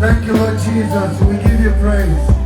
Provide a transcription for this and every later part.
Thank you, Lord Jesus. We give you praise.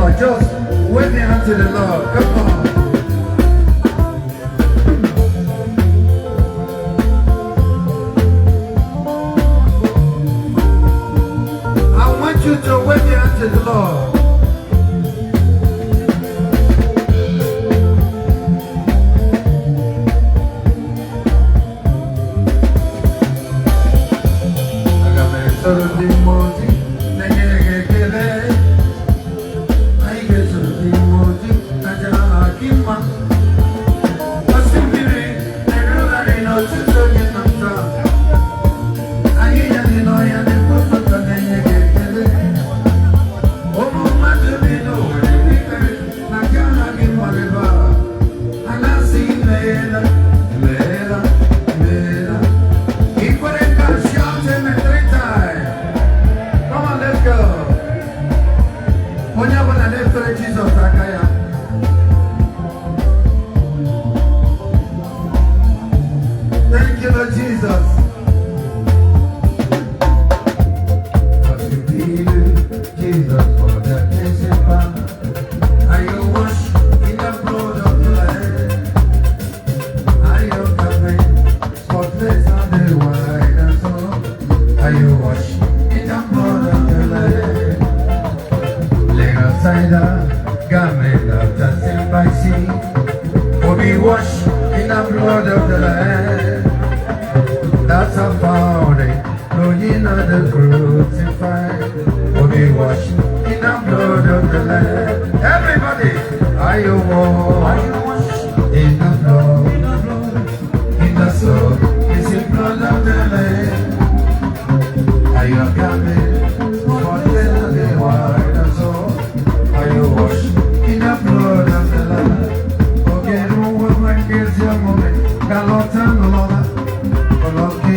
believer, just wave your hand to the Lord. Come on. I want you to wave your hand to the Lord. Thank you, Lord Jesus. Jesus for the cleansing power. Are you washed in the blood of the Lamb? Are you covered, spotless and the white and so? Are you washed in the blood of the Lamb? Lay aside the garment of the sin by sea. For be washed in the blood of the Lamb. That's a body, no ye not the crucified. Will be washed in the blood of the Lamb. Everybody, are you washed in the blood, in the soul, is the blood of the Lamb? Are you coming for the white and soul? Are you washed in the blood of the Lamb? Okay, no one might get your moment. Galota, no longer. I love you.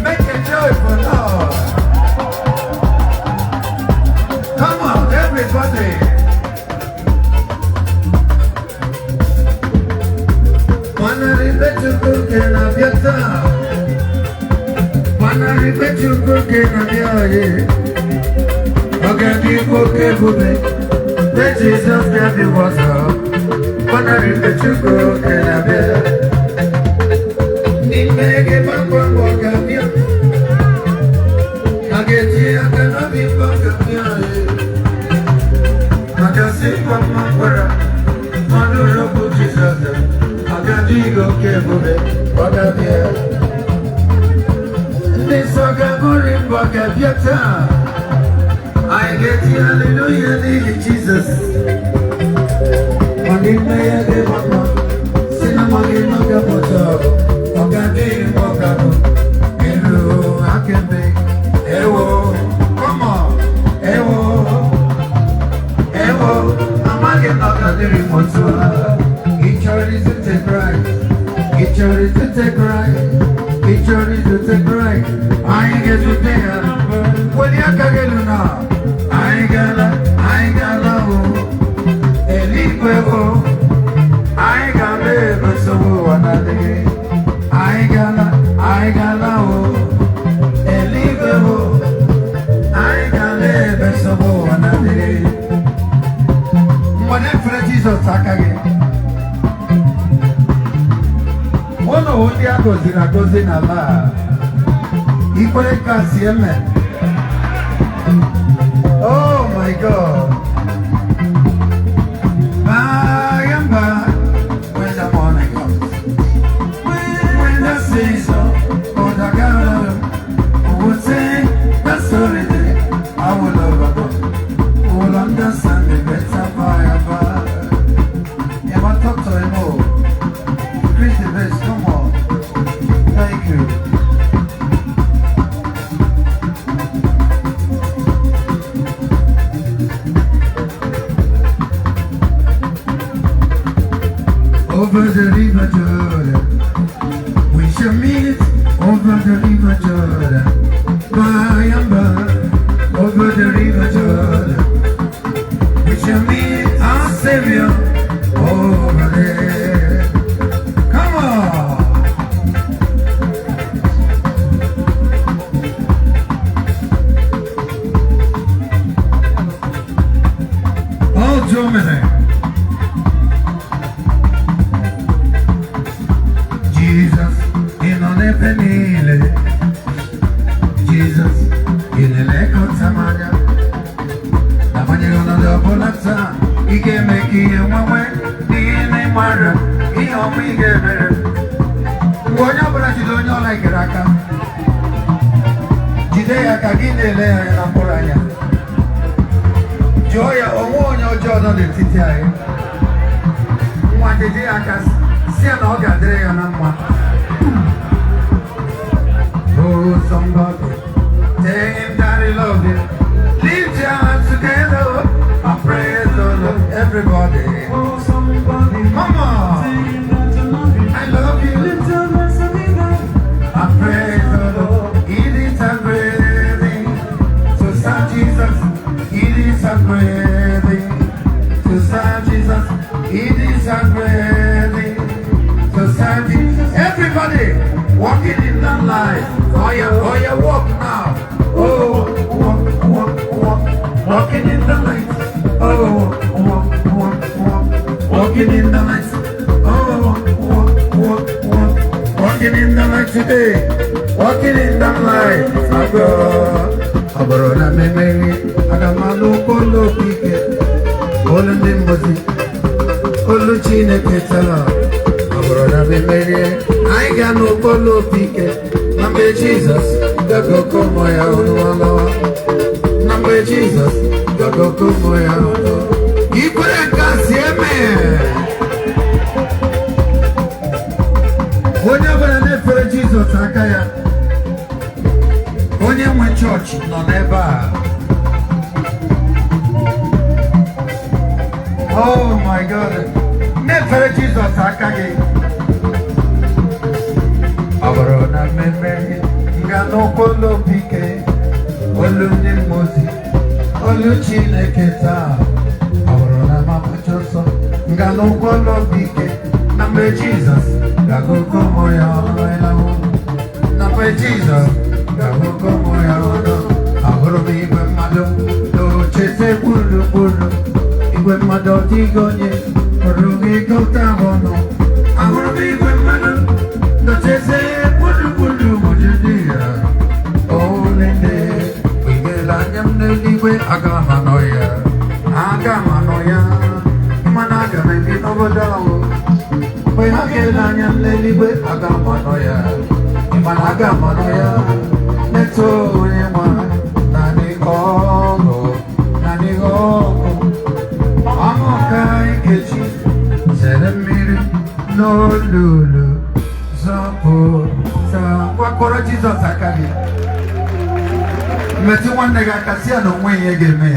Make a joy for Lord. Come on, everybody. Wanna repeat you cooking up your town. Wanna repeat you cooking up your okay, people can let Jesus get the water. Wanna repeat you cooking up your need make it back one walk up here. I get here, I cannot be back up here. I can see from my brother. Honorable Jesus. I can do okay for me. What up here? This I can go in back up your time. I get here, hallelujah, need Jesus. Money may I give up. Cinema give no give up. Come on, each other is to take right. Each other is to take right. Each other is to take right. I ain't get to there. When you can get now, I ain't gonna, I ain't gonna live so another day. I ain't gonna, I ain't gonna live so another day. Whatever Jesus again. One of the goes in a bar. Equal can see a man. Oh my God. By and by, when the morning comes, when the season, oh the God will say, that's story day, I will love God. Who will understand the better by and by. Never talk to him more. Increase the best. over the river Jordan. We shall meet over the river Jordan. By and by, over the river Jordan. We shall meet our Savior over there. Come on. All Germany. Jesus in on a penile. Jesus in a leco tamanya. Tamanya on the bolata. He can make you one way. He in a murder. He on me get better. When you're going to do like Raka. Jidea Kagine Lea and Amporaya. Joya Omonio Jordan de Titai. One day I can see an organ and oh, somebody, tell him that he loves you. Lift your hands together and praise the Lord, everybody. Oh, somebody, come on. I love you. Lift your hands together and praise the Lord. It is a great thing to serve Jesus. It is a great thing to serve Jesus. It is a great thing to serve Jesus. Everybody walking in that life. Oh yeah, walk now. Oh, walk. Walking in the light. Oh, walk. Walking in the light. Oh, walk. Walking in the light today. Walking in the light. Abro na meme. Agamalo kolo pike. Kolo ndimbozi. Kolo chine ketala. Abro na meme. I got no kolo pike. Number Jesus, the go come my own. Number Jesus, the go come my own. You couldn't see me. Whenever I live for Jesus, Akaya. When you went church, no never. Oh my God. Never Jesus, Akaya. Abarona meme, ngano kolo pike, olu ndimozi, olu chineketa. Abarona mama choso, ngano kolo pike, nambe Jesus, gago komo ya ono. Nambe Jesus, gago komo ya ono. Abaro mi igwe mado, do chese bulu, igwe mado tigonye, orugi kota bono. Abaro mi igwe mado. No te sé, pulu, mojidia. Oh, Lende, we get Anyam Neliwe, Agamanoya. Managa, maybe over down. We have Anyam Neliwe, Agamanoya. Managamanoya. Let's all one. Nani Gogo. I'm okay, Kitchi. Said a minute, no Lulu. What Jesus, I can. Met one nigga can see no way you give me.